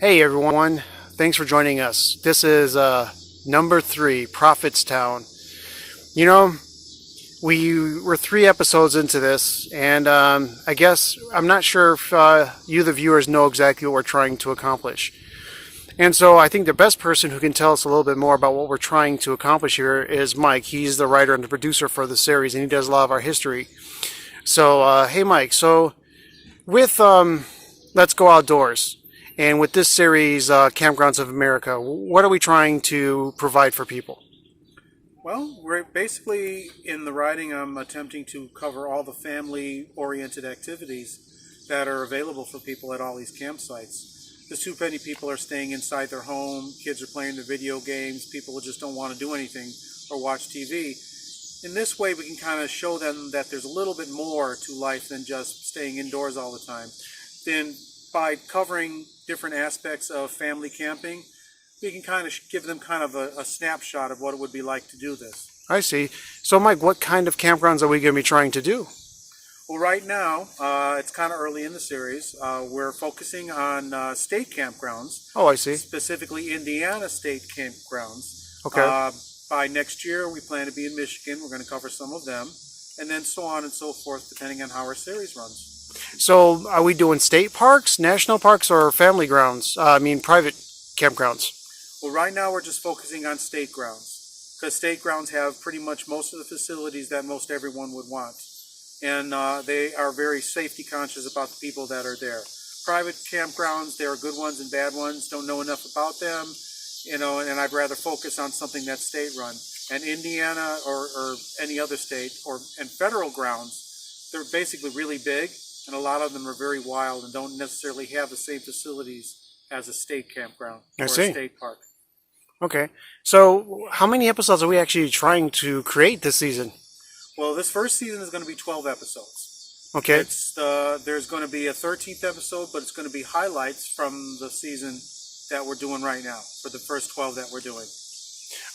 Hey everyone, thanks for joining us. This is number 3, Prophetstown. You know, we were 3 episodes into this, and I guess I'm not sure if you, the viewers, know exactly what we're trying to accomplish. And so I think the best person who can tell us a little bit more about what we're trying to accomplish here is Mike. He's the writer and the producer for the series, and he does a lot of our history. So, hey Mike, so with Let's Go Outdoors, and with this series, Campgrounds of America, what are we trying to provide for people? Well, we're basically in the writing, I'm attempting to cover all the family-oriented activities that are available for people at all these campsites. Because too many people are staying inside their home, kids are playing their video games, people just don't want to do anything or watch TV. In this way, we can kind of show them that there's a little bit more to life than just staying indoors all the time. Then, by covering different aspects of family camping, we can kind of give them kind of a snapshot of what it would be like to do this. I see. So Mike, what kind of campgrounds are we going to be trying to do? Well, right now, it's kind of early in the series. We're focusing on state campgrounds. Oh, I see. Specifically Indiana state campgrounds. Okay. By next year, we plan to be in Michigan. We're going to cover some of them. And then so on and so forth, depending on how our series runs. So are we doing state parks, national parks, or family grounds? Private campgrounds? Well, right now we're just focusing on state grounds, because state grounds have pretty much most of the facilities that most everyone would want. And they are very safety conscious about the people that are there. Private campgrounds, there are good ones and bad ones, don't know enough about them, and I'd rather focus on something that's state run. And Indiana or any other state and federal grounds, they're basically really big, and a lot of them are very wild and don't necessarily have the same facilities as a state campground or a state park. Okay. So how many episodes are we actually trying to create this season? Well, this first season is going to be 12 episodes. Okay. There's going to be a 13th episode, but it's going to be highlights from the season that we're doing right now, for the first 12 that we're doing.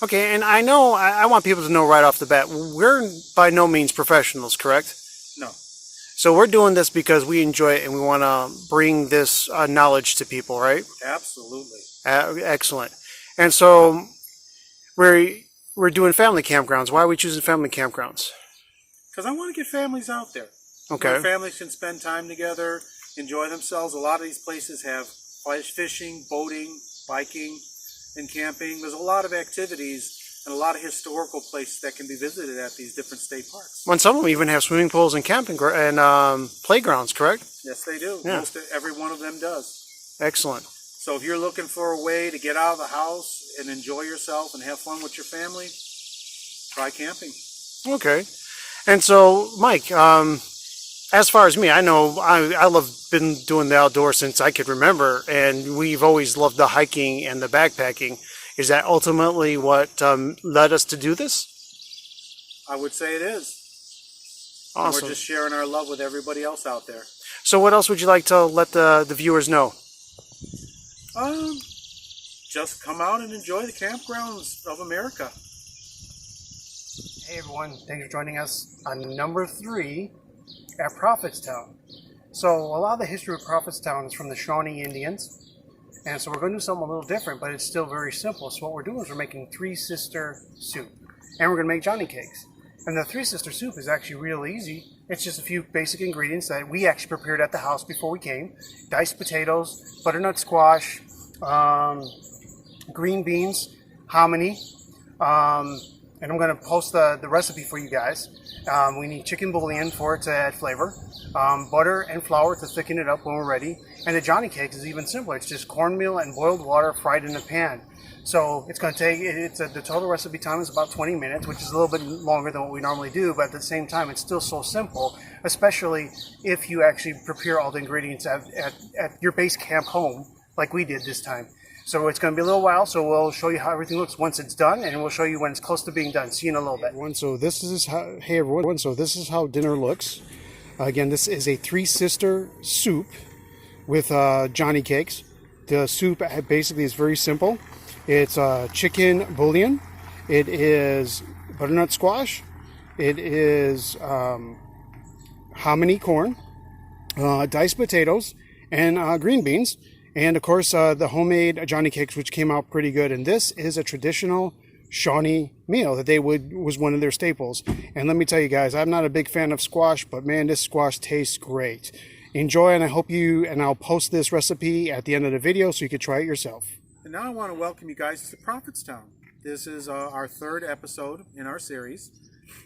Okay, and I know, I want people to know right off the bat, we're by no means professionals, correct? No. So we're doing this because we enjoy it and we want to bring this knowledge to people, right? Absolutely. Excellent. And so we're doing family campgrounds. Why are we choosing family campgrounds? Because I want to get families out there. Okay. Where families can spend time together, enjoy themselves. A lot of these places have fishing, boating, biking, and camping. There's a lot of activities and a lot of historical places that can be visited at these different state parks. Well, some of them even have swimming pools and camping and playgrounds, correct? Yes, they do. Yeah. Every one of them does. Excellent. So if you're looking for a way to get out of the house and enjoy yourself and have fun with your family, try camping. Okay. And so, Mike, as far as me, I know I been doing the outdoors since I could remember, and we've always loved the hiking and the backpacking. Is that ultimately what led us to do this? I would say it is. Awesome. And we're just sharing our love with everybody else out there. So what else would you like to let the viewers know? Just come out and enjoy the campgrounds of America. Hey everyone, thanks for joining us on number 3 at Prophetstown. So a lot of the history of Prophetstown is from the Shawnee Indians. And so we're going to do something a little different, but it's still very simple. So what we're doing is we're making Three Sister soup. And we're going to make Johnny cakes. And the Three Sister soup is actually real easy. It's just a few basic ingredients that we actually prepared at the house before we came. Diced potatoes, butternut squash, green beans, hominy, and I'm going to post the recipe for you guys. We need chicken bouillon for it to add flavor, butter and flour to thicken it up when we're ready. And the Johnny cakes is even simpler. It's just cornmeal and boiled water fried in a pan. So it's going to take, the total recipe time is about 20 minutes, which is a little bit longer than what we normally do, but at the same time, it's still so simple, especially if you actually prepare all the ingredients at your base camp home, like we did this time. So it's going to be a little while, so we'll show you how everything looks once it's done, and we'll show you when it's close to being done. See you in a little bit. Hey everyone, so this is how dinner looks. Again, this is a Three Sister soup with Johnny cakes. The soup basically is very simple. It's chicken bouillon. It is butternut squash. It is hominy corn, diced potatoes, and green beans. And of course, the homemade Johnny cakes, which came out pretty good. And this is a traditional Shawnee meal that was one of their staples. And let me tell you guys, I'm not a big fan of squash, but man, this squash tastes great. Enjoy, and I'll post this recipe at the end of the video so you can try it yourself. And now I want to welcome you guys to Prophetstown. This is our third episode in our series.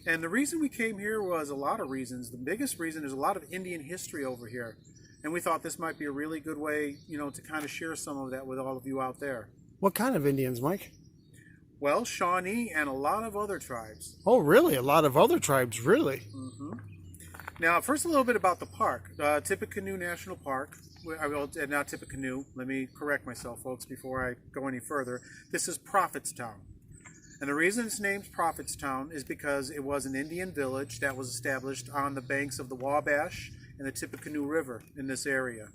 And the reason we came here was a lot of reasons. The biggest reason is a lot of Indian history over here. And we thought this might be a really good way, to kind of share some of that with all of you out there. What kind of Indians, Mike? Well, Shawnee and a lot of other tribes. Oh, really? A lot of other tribes, really? Mm-hmm. Now, first a little bit about the park. Tippecanoe National Park. Not Tippecanoe. Let me correct myself, folks, before I go any further. This is Prophetstown. And the reason it's named Prophetstown is because it was an Indian village that was established on the banks of the Wabash and the Tippecanoe River in this area.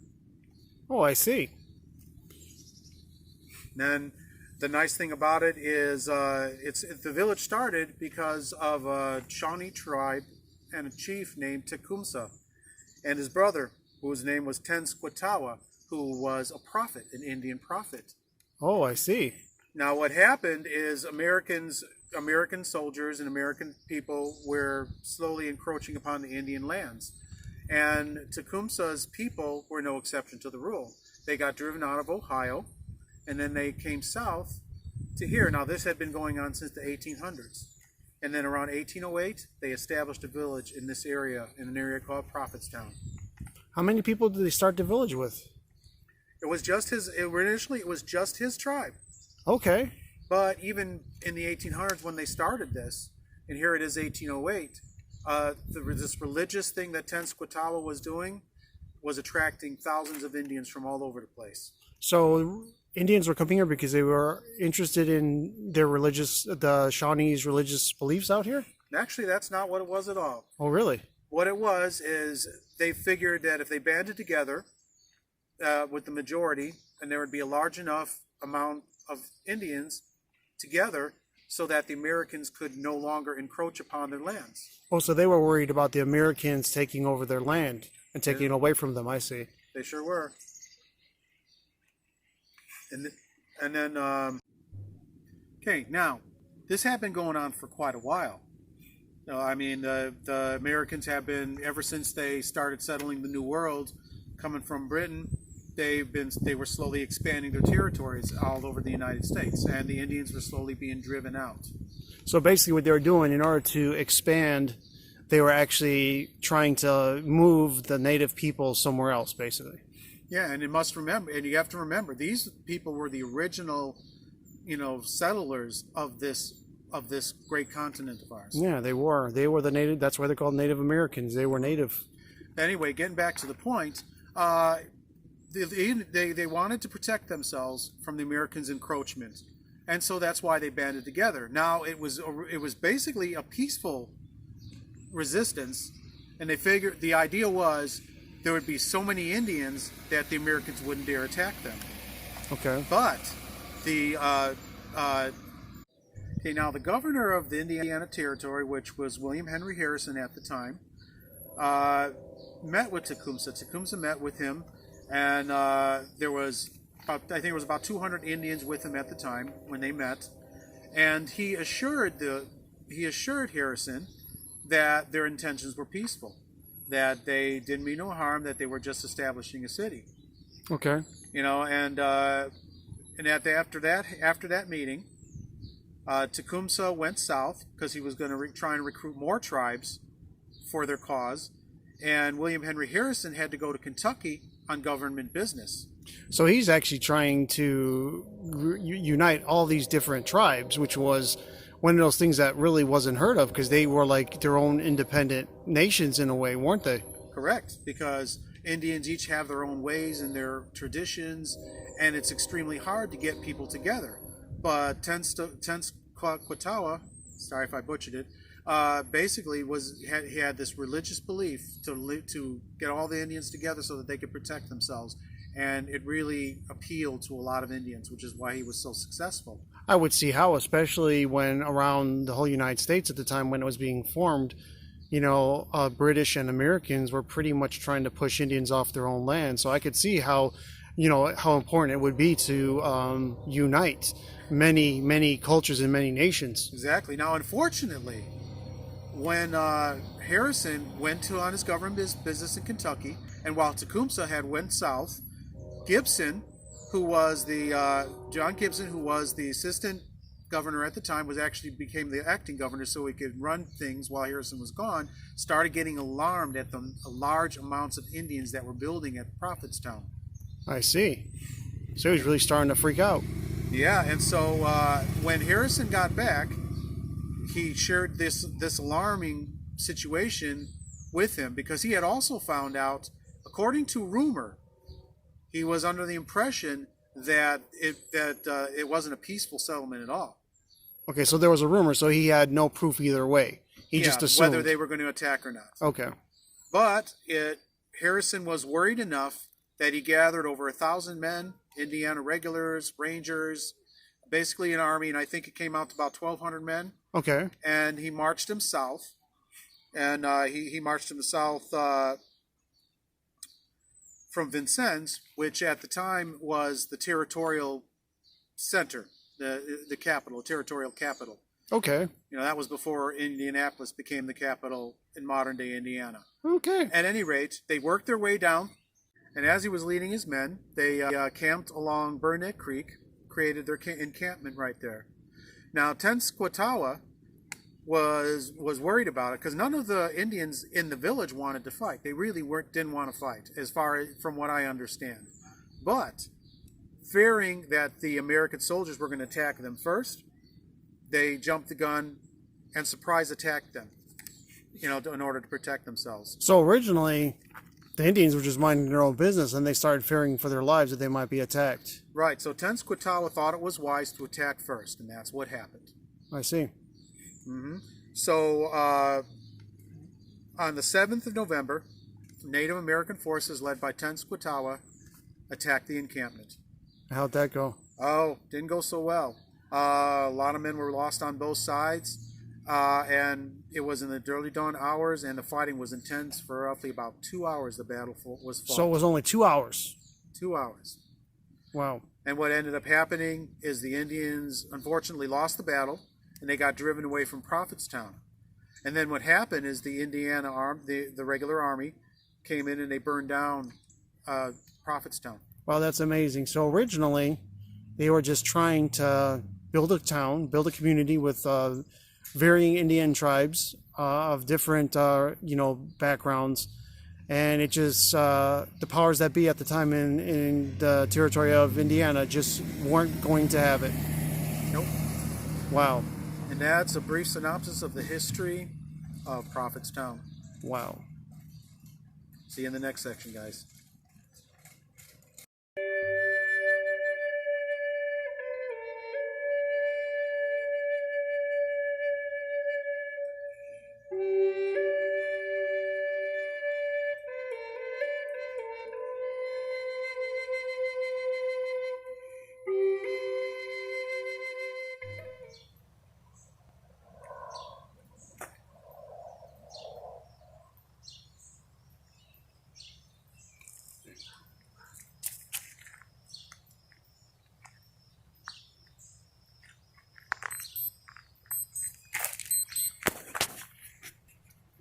Oh, I see. Then the nice thing about it is the village started because of a Shawnee tribe and a chief named Tecumseh and his brother, whose name was Tenskwatawa, who was a prophet, an Indian prophet. Oh, I see. Now, what happened is American soldiers and American people were slowly encroaching upon the Indian lands. And Tecumseh's people were no exception to the rule. They got driven out of Ohio, and then they came south to here. Now, this had been going on since the 1800s. And then around 1808, they established a village in this area, in an area called Prophetstown. How many people did they start the village with? Initially, it was just his tribe. Okay. But even in the 1800s, when they started this, and here it is 1808, this religious thing that Tenskwatawa was doing was attracting thousands of Indians from all over the place. So Indians were coming here because they were interested in the Shawnees' religious beliefs out here? Actually, that's not what it was at all. Oh, really? What it was is they figured that if they banded together with the majority, and there would be a large enough amount of Indians together so that the Americans could no longer encroach upon their lands. Oh, so they were worried about the Americans taking over their land and taking it away from them, I see. They sure were. And then, okay, now, this had been going on for quite a while. The Americans have been, ever since they started settling the New World, coming from Britain, they were slowly expanding their territories all over the United States, and the Indians were slowly being driven out. So basically what they were doing, in order to expand, they were actually trying to move the native people somewhere else, basically. Yeah, and you have to remember, these people were the original, settlers of this great continent of ours. Yeah, they were. They were the native. That's why they're called Native Americans. They were native. Anyway, getting back to the point, they wanted to protect themselves from the Americans' encroachment, and so that's why they banded together. Now, it was basically a peaceful resistance, and they figured the idea was there would be so many Indians that the Americans wouldn't dare attack them. Okay. But now the governor of the Indiana Territory, which was William Henry Harrison at the time, met with Tecumseh. Tecumseh met with him, and there was about 200 Indians with him at the time when they met, and he assured Harrison that their intentions were peaceful, that they didn't mean no harm, that they were just establishing a city. Okay. After that meeting, Tecumseh went south because he was going to try and recruit more tribes for their cause, and William Henry Harrison had to go to Kentucky on government business. So he's actually trying to unite all these different tribes, which was one of those things that really wasn't heard of, because they were like their own independent nations in a way, weren't they? Correct, because Indians each have their own ways and their traditions, and it's extremely hard to get people together. But Tenskwatawa, sorry if I butchered it, basically he had this religious belief to get all the Indians together so that they could protect themselves, and it really appealed to a lot of Indians, which is why he was so successful. I would see how, especially when around the whole United States at the time when it was being formed, British and Americans were pretty much trying to push Indians off their own land. So I could see how how important it would be to unite many cultures and many nations. Exactly. Now, unfortunately, when Harrison went to on his government business in Kentucky, and while Tecumseh had went south, Gibson, who was the John Gibson, who was the assistant governor at the time, was actually became the acting governor, so he could run things while Harrison was gone. Started getting alarmed at the large amounts of Indians that were building at Prophetstown. I see. So he's really starting to freak out. Yeah, and so when Harrison got back, he shared this alarming situation with him because he had also found out, according to rumor, he was under the impression that it wasn't a peaceful settlement at all. Okay, so there was a rumor, so he had no proof either way. He just assumed whether they were going to attack or not. Okay. But Harrison was worried enough that he gathered over 1,000 men, Indiana regulars, rangers, basically an army, and I think it came out to about 1,200 men. Okay. And he marched him south, and he marched him south from Vincennes, which at the time was the territorial center, the capital, territorial capital. Okay. That was before Indianapolis became the capital in modern-day Indiana. Okay. At any rate, they worked their way down, and as he was leading his men, they camped along Burnett Creek, created their encampment right there. Now, Tenskwatawa was worried about it because none of the Indians in the village wanted to fight. They really didn't want to fight, as far as from what I understand. But fearing that the American soldiers were going to attack them first, they jumped the gun and surprise attacked them, in order to protect themselves. So originally, the Indians were just minding their own business, and they started fearing for their lives that they might be attacked. Right. So Tenskwatawa thought it was wise to attack first, and that's what happened. I see. Mm-hmm. So on the 7th of November, Native American forces led by Tenskwatawa attacked the encampment. How'd that go? Oh, didn't go so well. A lot of men were lost on both sides, and it was in the early dawn hours, and the fighting was intense for roughly about 2 hours. The battle was fought. So it was only 2 hours. 2 hours. Wow. And what ended up happening is the Indians unfortunately lost the battle, and they got driven away from Prophetstown. And then what happened is the Indiana the regular army, came in and they burned down Prophetstown. Wow, that's amazing. So originally, they were just trying to build a town, build a community with varying Indian tribes of different, backgrounds. And it just, the powers that be at the time in the territory of Indiana just weren't going to have it. Nope. Wow. And that's a brief synopsis of the history of Prophetstown. Wow. See you in the next section, guys.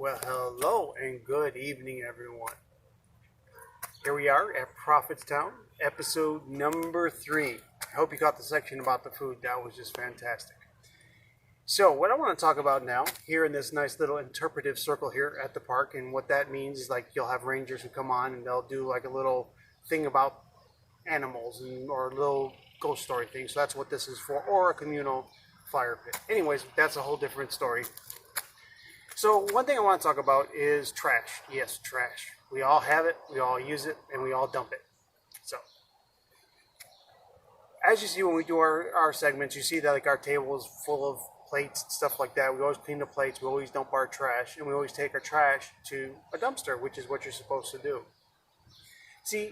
Well, hello and good evening, everyone. Here we are at Prophetstown, episode number 3. I hope you got the section about the food. That was just fantastic. So what I want to talk about now, here in this nice little interpretive circle here at the park, and what that means is like you'll have rangers who come on and they'll do like a little thing about animals or a little ghost story thing. So that's what this is for, or a communal fire pit. Anyways, that's a whole different story. So one thing I want to talk about is trash. Yes, trash. We all have it, we all use it, and we all dump it. So, as you see when we do our segments, you see that like our table is full of plates and stuff like that. We always clean the plates, we always dump our trash, and we always take our trash to a dumpster, which is what you're supposed to do. See,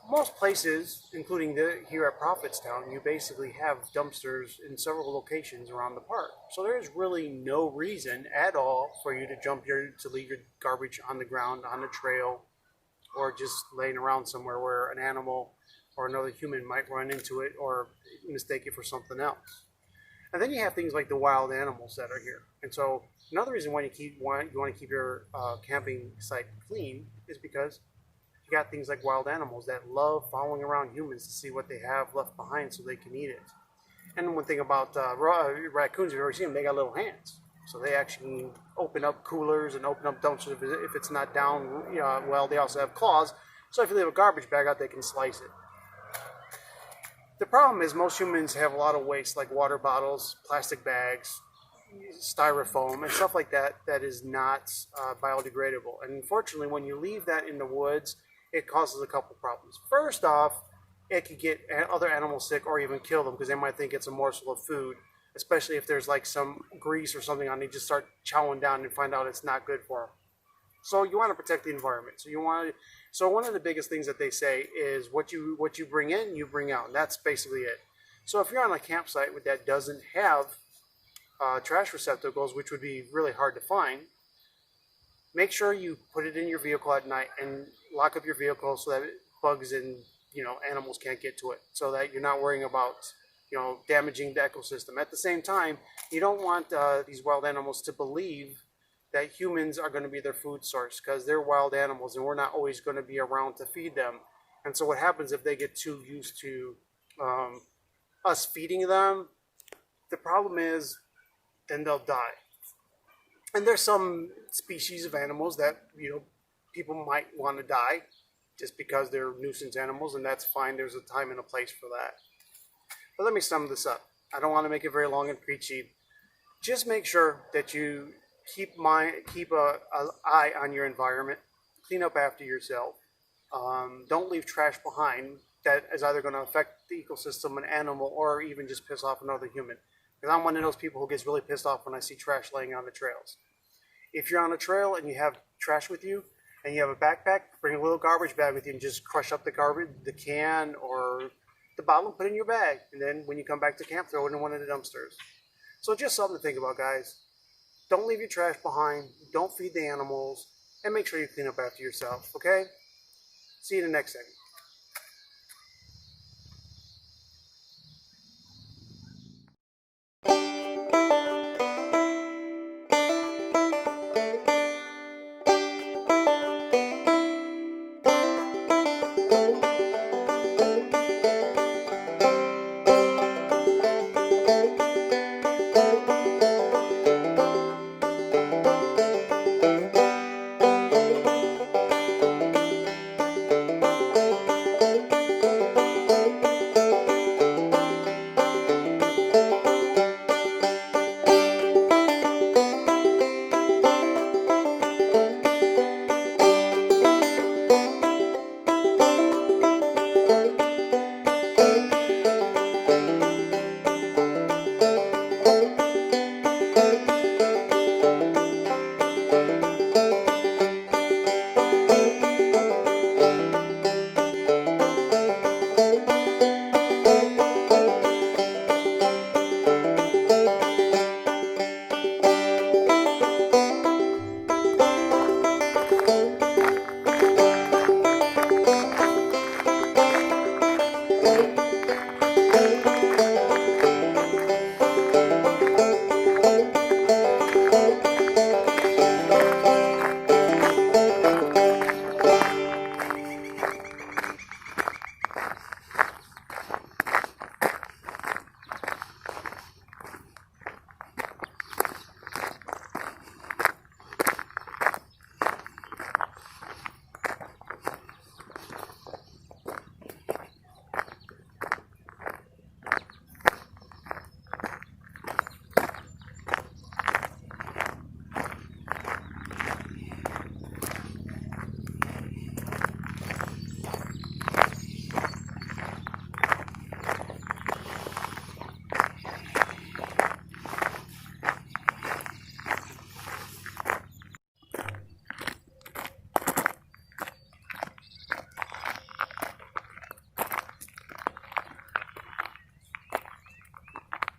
most places, including here at Prophetstown, you basically have dumpsters in several locations around the park. So there's really no reason at all for you to leave your garbage on the ground, on the trail, or just laying around somewhere where an animal or another human might run into it or mistake it for something else. And then you have things like the wild animals that are here. And so another reason why you want to keep your camping site clean is because you got things like wild animals that love following around humans to see what they have left behind so they can eat it. And one thing about raccoons, if you've ever seen them, they got little hands. So they actually can open up coolers and open up dumpsters if it's not down well. They also have claws. So if you leave a garbage bag out, they can slice it. The problem is most humans have a lot of waste like water bottles, plastic bags, styrofoam, and stuff like that that is not biodegradable. And unfortunately, when you leave that in the woods, it causes a couple problems. First off, it could get other animals sick or even kill them because they might think it's a morsel of food, especially if there's like some grease or something on it. They just start chowing down and find out it's not good for them. So you want to protect the environment. So one of the biggest things that they say is what you bring in, you bring out. And that's basically it. So if you're on a campsite that doesn't have trash receptacles, which would be really hard to find, make sure you put it in your vehicle at night and lock up your vehicle so that bugs and animals can't get to it, so that you're not worrying about damaging the ecosystem. At the same time, you don't want these wild animals to believe that humans are going to be their food source, because they're wild animals and we're not always going to be around to feed them. And so what happens if they get too used to us feeding them? The problem is then they'll die. And there's some species of animals that people might want to die just because they're nuisance animals, and that's fine. There's a time and a place for that. But let me sum this up. I don't want to make it very long and preachy. Just make sure that you keep an eye on your environment. Clean up after yourself. Don't leave trash behind that is either going to affect the ecosystem, an animal, or even just piss off another human. Because I'm one of those people who gets really pissed off when I see trash laying on the trails. If you're on a trail and you have trash with you, and you have a backpack, bring a little garbage bag with you and just crush up the garbage, the can or the bottle, and put it in your bag. And then when you come back to camp, throw it in one of the dumpsters. So just something to think about, guys. Don't leave your trash behind. Don't feed the animals. And make sure you clean up after yourself, okay? See you in the next segment.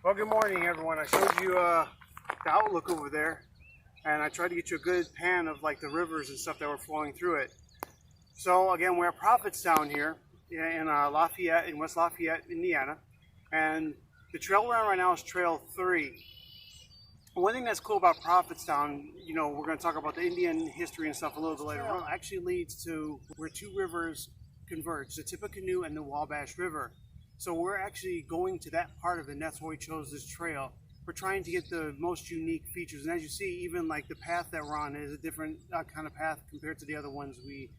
Well, good morning, everyone. I showed you the outlook over there, and I tried to get you a good pan of like the rivers and stuff that were flowing through it. So again, we're at Prophetstown here, in Lafayette, in West Lafayette, Indiana. And the trail we're on right now is Trail 3. One thing that's cool about Prophetstown, you know, we're going to talk about the Indian history and stuff a little bit later on, actually leads to where two rivers converge, the Tippecanoe and the Wabash River. So we're actually going to that part of it, and that's why we chose this trail. We're trying to get the most unique features, and as you see, even like the path that we're on is a different kind of path compared to the other ones we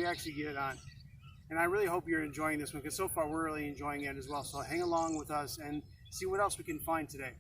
actually get on. And I really hope you're enjoying this one, because so far we're really enjoying it as well. So hang along with us and see what else we can find today.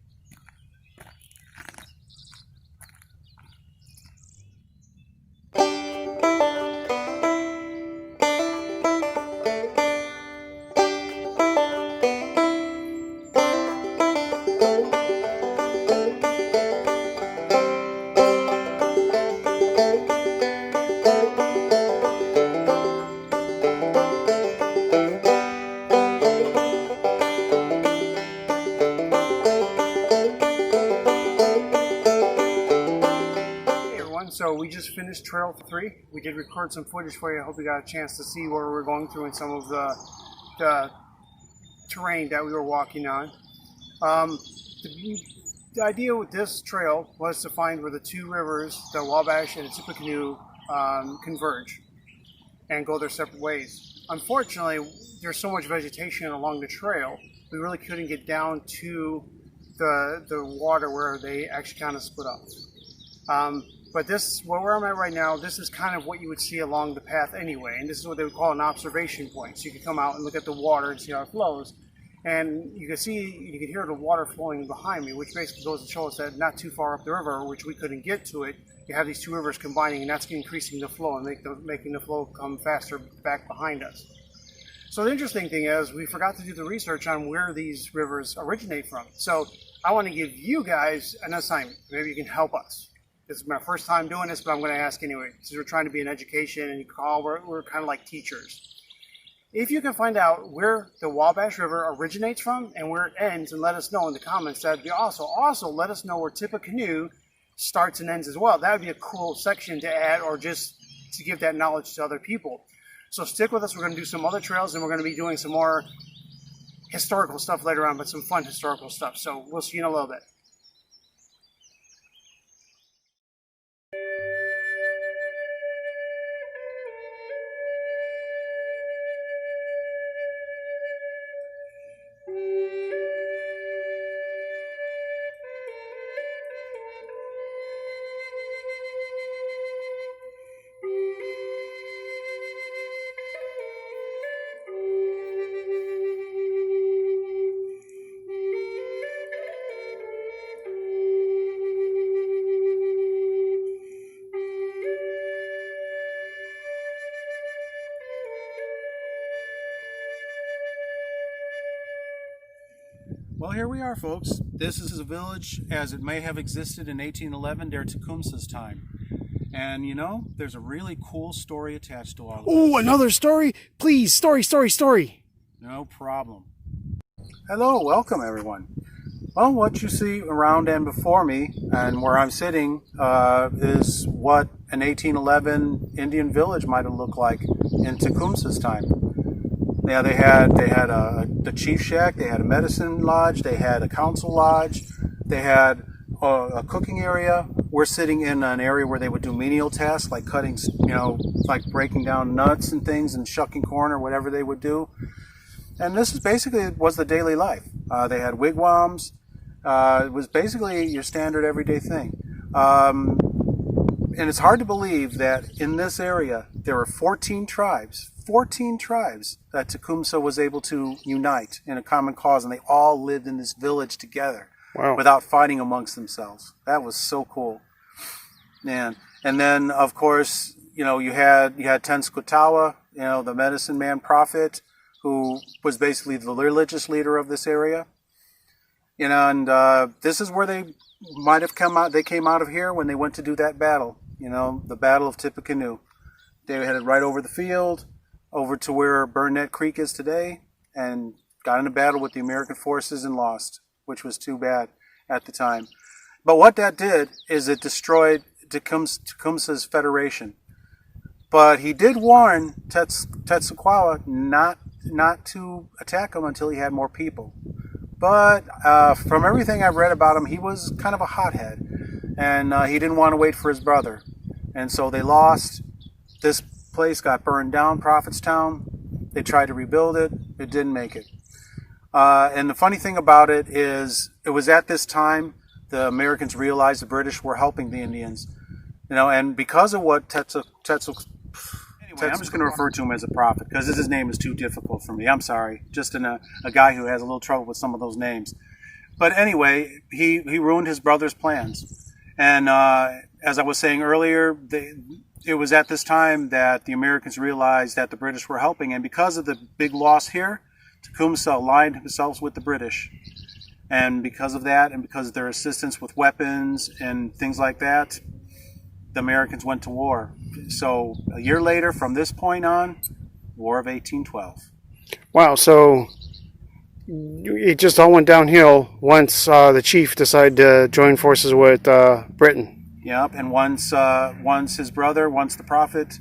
So we just finished Trail 3. We did record some footage for you. I hope you got a chance to see where we're going through and some of the terrain that we were walking on. The idea with this trail was to find where the two rivers, the Wabash and the Tippecanoe, converge and go their separate ways. Unfortunately, there's so much vegetation along the trail, we really couldn't get down to the water where they actually kind of split up. But this, where I'm at right now, this is kind of what you would see along the path anyway. And this is what they would call an observation point. So you can come out and look at the water and see how it flows. And you can hear the water flowing behind me, which basically goes to show us that not too far up the river, which we couldn't get to it, you have these two rivers combining, and that's increasing the flow and making the flow come faster back behind us. So the interesting thing is we forgot to do the research on where these rivers originate from. So I want to give you guys an assignment. Maybe you can help us. This is my first time doing this, but I'm going to ask anyway. Since we're trying to be an education and we're kind of like teachers. If you can find out where the Wabash River originates from and where it ends and let us know in the comments, that'd be awesome. Also, let us know where Tippecanoe starts and ends as well. That would be a cool section to add or just to give that knowledge to other people. So stick with us. We're going to do some other trails and we're going to be doing some more historical stuff later on, but some fun historical stuff. So we'll see you in a little bit. Well, here we are, folks. This is a village as it may have existed in 1811 during Tecumseh's time. And, you know, there's a really cool story attached to all of this. Oh, another story? Please, story. No problem. Hello, welcome, everyone. Well, what you see around and before me and where I'm sitting is what an 1811 Indian village might have looked like in Tecumseh's time. Yeah, they had the chief shack, they had a medicine lodge, they had a council lodge, they had a cooking area. We're sitting in an area where they would do menial tasks like cutting, you know, like breaking down nuts and things and shucking corn or whatever they would do. And this is basically was the daily life. They had wigwams. It was basically your standard everyday thing. And it's hard to believe that in this area there were 14 tribes that Tecumseh was able to unite in a common cause, and they all lived in this village together. Wow. Without fighting amongst themselves. That was so cool. Man. And then, of course, you know, you had Tenskwatawa, you know, the medicine man prophet, who was basically the religious leader of this area. You know, and this is where they might have come out. They came out of here when they went to do that battle, you know, the Battle of Tippecanoe. They headed right over the field, over to where Burnett Creek is today, and got in a battle with the American forces and lost, which was too bad at the time. But what that did is it destroyed Tecumseh's federation. But he did warn Tetsukawa not to attack him until he had more people. But from everything I've read about him, he was kind of a hothead, and he didn't want to wait for his brother. And so they lost. This place got burned down, Prophetstown. They tried to rebuild it. It didn't make it. And the funny thing about it is, it was at this time the Americans realized the British were helping the Indians. And because of what Anyway, I'm just going to refer to him as a prophet because his name is too difficult for me. I'm sorry. Just a guy who has a little trouble with some of those names. But anyway, he ruined his brother's plans. And as I was saying earlier, it was at this time that the Americans realized that the British were helping. And because of the big loss here, Tecumseh aligned himself with the British. And because of that, and because of their assistance with weapons and things like that, the Americans went to war. So a year later, from this point on, War of 1812. Wow, so it just all went downhill once the chief decided to join forces with Britain. Yep, and once the prophet,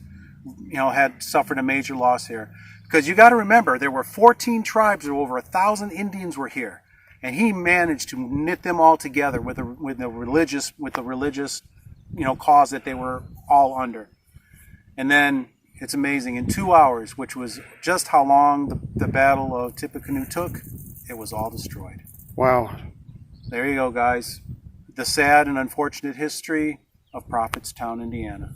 had suffered a major loss here. Because you got to remember, there were 14 tribes, or over 1,000 Indians were here. And he managed to knit them all together with the religious cause that they were all under. And then it's amazing, in 2 hours, which was just how long the Battle of Tippecanoe took, it was all destroyed. Wow. There you go, guys. The sad and unfortunate history of Prophetstown, Indiana.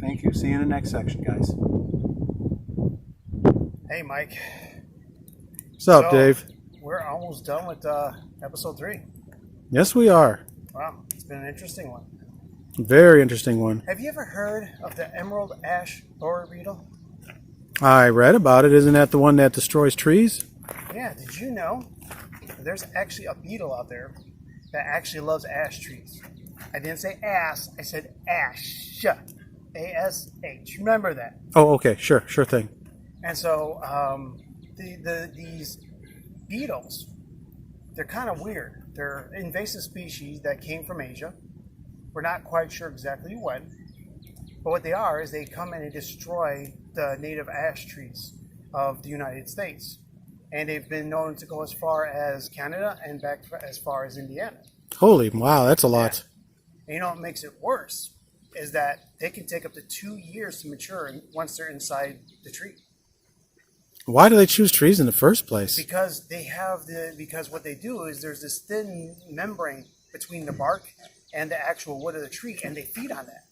Thank you. See you in the next section, guys. Hey, Mike. What's up, Dave? We're almost done with episode 3. Yes, we are. Wow, it's been an interesting one. Very interesting one. Have you ever heard of the emerald ash borer beetle? I read about it. Isn't that the one that destroys trees? Yeah, did you know there's actually a beetle out there that actually loves ash trees? I didn't say ass, I said ash. A-S-H. Remember that. Oh, okay. Sure thing. And so these beetles, they're kind of weird. They're invasive species that came from Asia. We're not quite sure exactly when. But what they are is they come in and destroy the native ash trees of the United States. And they've been known to go as far as Canada and back as far as Indiana. Holy, wow, that's a lot. And you know what makes it worse is that they can take up to 2 years to mature once they're inside the tree. Why do they choose trees in the first place? Because what they do is there's this thin membrane between the bark and the actual wood of the tree, and they feed on that.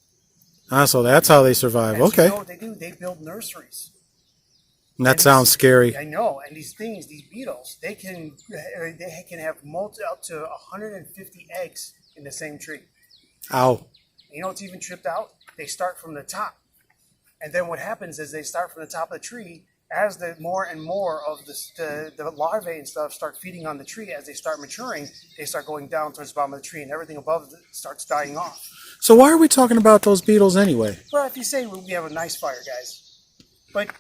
Ah, so that's how they survive. And Okay. So you know what they do? They build nurseries. That sounds scary. I know. And these beetles, they can have up to 150 eggs in the same tree. Ow. You know what's even tripped out? They start from the top. And then what happens is they start from the top of the tree. As the more and more of the larvae and stuff start feeding on the tree, as they start maturing, they start going down towards the bottom of the tree, and everything above it starts dying off. So why are we talking about those beetles anyway? Well, if you say we have a nice fire, guys. But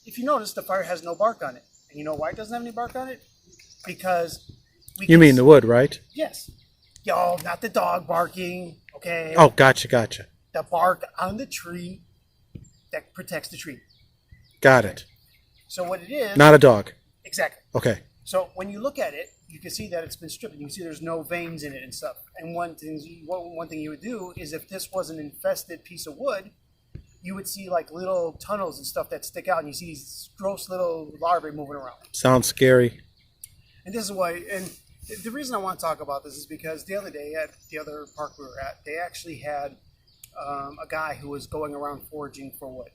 if you notice, the fire has no bark on it. And you know why it doesn't have any bark on it? Because You mean the wood, right? Yes. Yo, not the dog barking, okay? Oh, gotcha. The bark on the tree that protects the tree. Got it. So what it is... Not a dog. Exactly. Okay. So when you look at it, you can see that it's been stripped. You can see there's no veins in it and stuff. And one thing you would do is, if this was an infested piece of wood, you would see like little tunnels and stuff that stick out, and you see these gross little larvae moving around. Sounds scary. And this is why, and the reason I want to talk about this is because the other day at the other park we were at, they actually had a guy who was going around foraging for wood.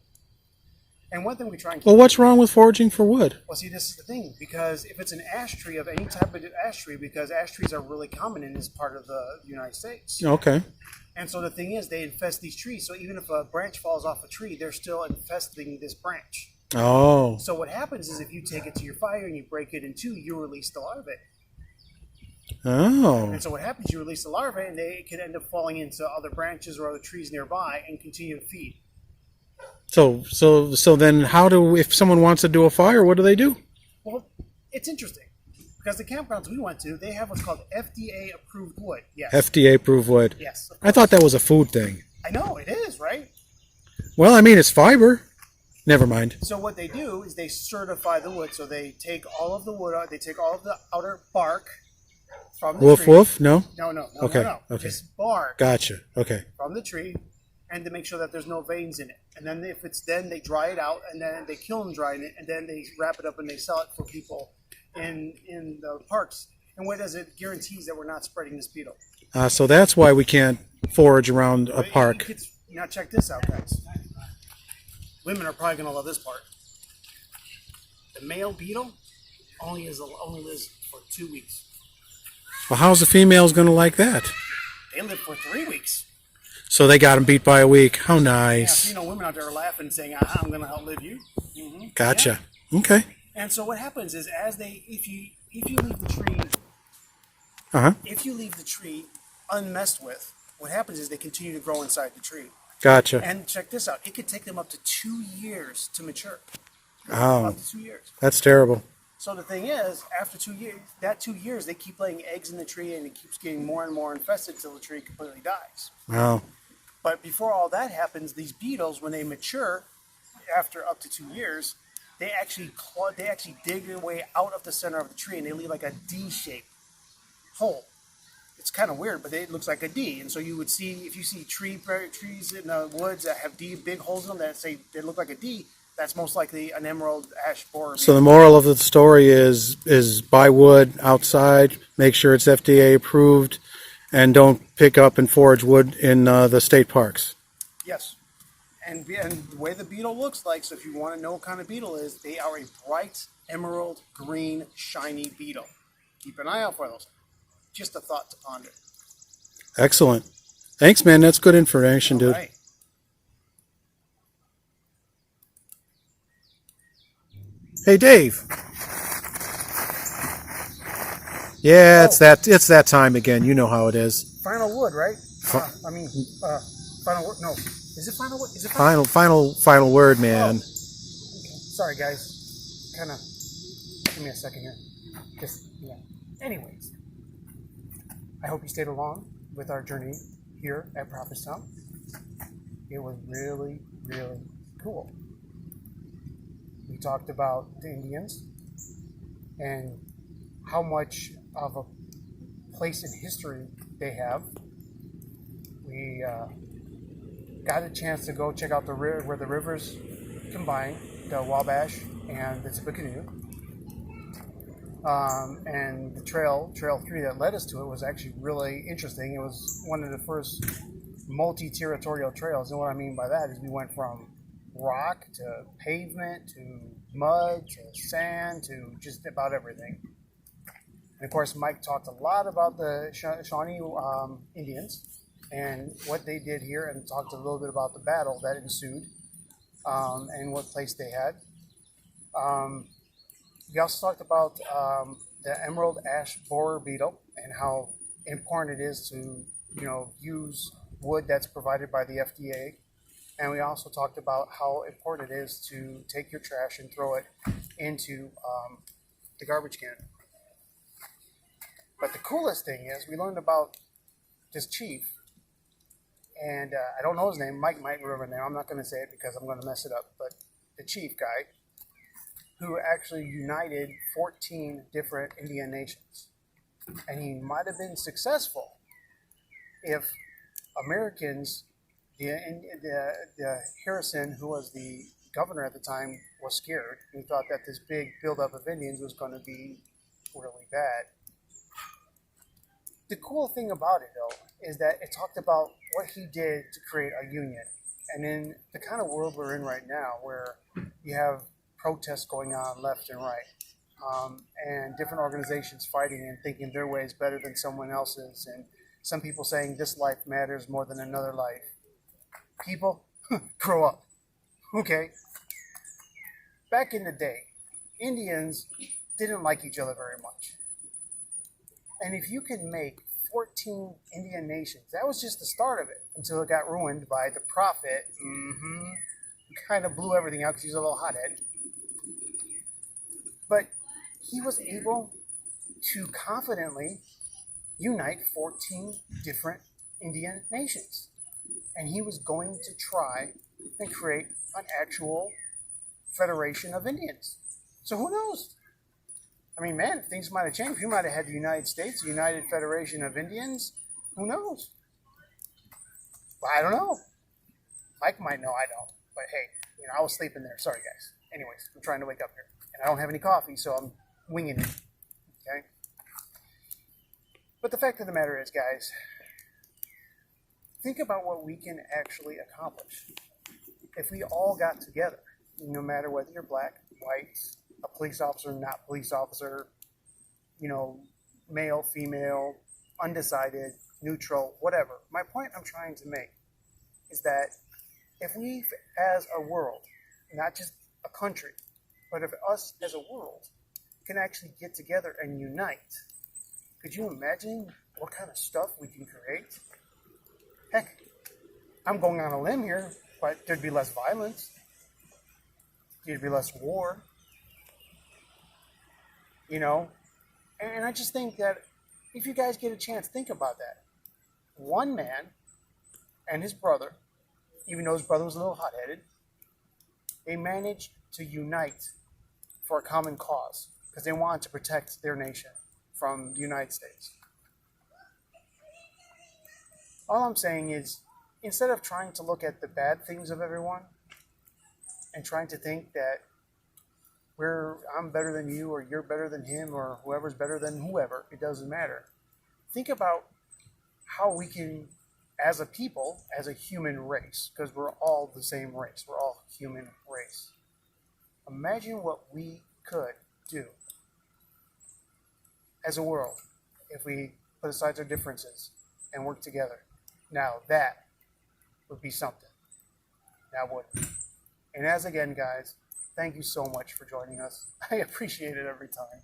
And one thing we try and keep... Well, what's wrong with foraging for wood? Well, see, this is the thing. Because if it's an ash tree of any type of ash tree, because ash trees are really common in this part of the United States. Okay. And so the thing is, they infest these trees. So even if a branch falls off a tree, they're still infesting this branch. Oh. So what happens is, if you take it to your fire and you break it in two, you release the larvae. Oh. And so what happens, you release the larvae, and they can end up falling into other branches or other trees nearby and continue to feed. So then if someone wants to do a fire, what do they do? Well, it's interesting. Because the campgrounds we went to, they have what's called FDA approved wood. Yes. FDA approved wood. Yes. I thought that was a food thing. I know, it is, right? Well, I mean, it's fiber. Never mind. So what they do is they certify the wood. So they take all of the wood out. They take all of the outer bark from the Woof tree. woof? No? No. Okay. Okay. Just bark Gotcha. Okay. from the tree, and to make sure that there's no veins in it. And then if it's then they dry it out, and then they kiln dry it, and then they wrap it up and they sell it for people in the parks. And what does it guarantees that we're not spreading this beetle. So that's why we can't forage around a park. Now check this out, guys. Women are probably going to love this part. The male beetle only lives for 2 weeks. Well, how's the females going to like that? They live for 3 weeks. So they got them beat by a week. How Yeah, nice. so, women out there are laughing, saying, "I'm going to outlive you." Mm-hmm. Gotcha. Yeah. Okay. And so what happens is, if you leave the tree, Uh-huh. if you leave the tree unmessed with, what happens is they continue to grow inside the tree. Gotcha. And check this out: it could take them up to 2 years to mature. Oh, Up to 2 years. that's terrible. So the thing is, after 2 years, that 2 years, they keep laying eggs in the tree, and it keeps getting more and more infested until the tree completely dies. Wow. But before all that happens, these beetles, when they mature, after up to 2 years, they actually dig their way out of the center of the tree, and they leave like a D-shaped hole. It's kind of weird, but it looks like a D. And so you would see, if you see trees in the woods that have big holes in them that say they look like a D, that's most likely an emerald ash borer. So the moral of the story is buy wood outside, make sure it's FDA approved, and don't pick up and forage wood in the state parks. Yes. And the way the beetle looks like, so if you want to know what kind of beetle it is, they are a bright emerald green shiny beetle. Keep an eye out for those. Just a thought to ponder. Excellent. Thanks, man. That's good information, dude. Right. Hey, Dave. Yeah, it's that time again. You know how it is. Final wood, right? Final word. No, is it final word? Is it Final word, man. Okay. Sorry, guys. Kind of. Give me a second here. Anyways, I hope you stayed along with our journey here at Prophetstown. It was really, really cool. We talked about the Indians and how much of a place in history they have. We got a chance to go check out the river where the rivers combine, the Wabash and the Tippecanoe. And the trail 3 that led us to it was actually really interesting. It was one of the first multi-territorial trails. And what I mean by that is we went from rock to pavement to mud to sand to just about everything. And of course, Mike talked a lot about the Shawnee Indians and what they did here, and talked a little bit about the battle that ensued and what place they had. We also talked about the emerald ash borer beetle and how important it is to use wood that's provided by the FDA. And we also talked about how important it is to take your trash and throw it into the garbage can. But the coolest thing is we learned about this chief, and I don't know his name. Mike might remember his name. I'm not going to say it because I'm going to mess it up. But the chief guy who actually united 14 different Indian nations. And he might have been successful if Americans, the Harrison, who was the governor at the time, was scared. He thought that this big buildup of Indians was going to be really bad. The cool thing about it, though, is that it talked about what he did to create a union. And in the kind of world we're in right now, where you have protests going on left and right, and different organizations fighting and thinking their way is better than someone else's, and some people saying this life matters more than another life. People, grow up. Okay. Back in the day, Indians didn't like each other very much. And if you can make 14 Indian nations, that was just the start of it, until it got ruined by the prophet. He kind of blew everything out because he was a little hothead. But he was able to confidently unite 14 different Indian nations. And he was going to try and create an actual federation of Indians. So who knows? I mean, man, things might have changed. We might have had the United States, the United Federation of Indians. Who knows? I don't know. Mike might know, I don't. But hey, I was sleeping there. Sorry, guys. Anyways, I'm trying to wake up here. And I don't have any coffee, so I'm winging it. Okay? But the fact of the matter is, guys, think about what we can actually accomplish if we all got together, no matter whether you're black, white, a police officer, not police officer, male, female, undecided, neutral, whatever. My point I'm trying to make is that if we, as a world, not just a country, but if us as a world can actually get together and unite, could you imagine what kind of stuff we can create? Heck, I'm going on a limb here, but there'd be less violence. There'd be less war. And I just think that if you guys get a chance, think about that. One man and his brother, even though his brother was a little hot-headed, they managed to unite for a common cause because they wanted to protect their nation from the United States. All I'm saying is, instead of trying to look at the bad things of everyone and trying to think that I'm better than you or you're better than him or whoever's better than whoever, it doesn't matter. Think about how we can, as a people, as a human race, because we're all the same race, we're all human race. Imagine what we could do as a world if we put aside our differences and work together. Now that would be something. That would. And as again, guys, thank you so much for joining us. I appreciate it every time.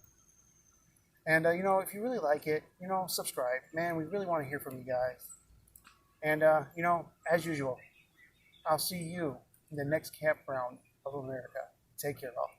And, if you really like it, subscribe. Man, we really want to hear from you guys. And, as usual, I'll see you in the next campground of America. Take care, all.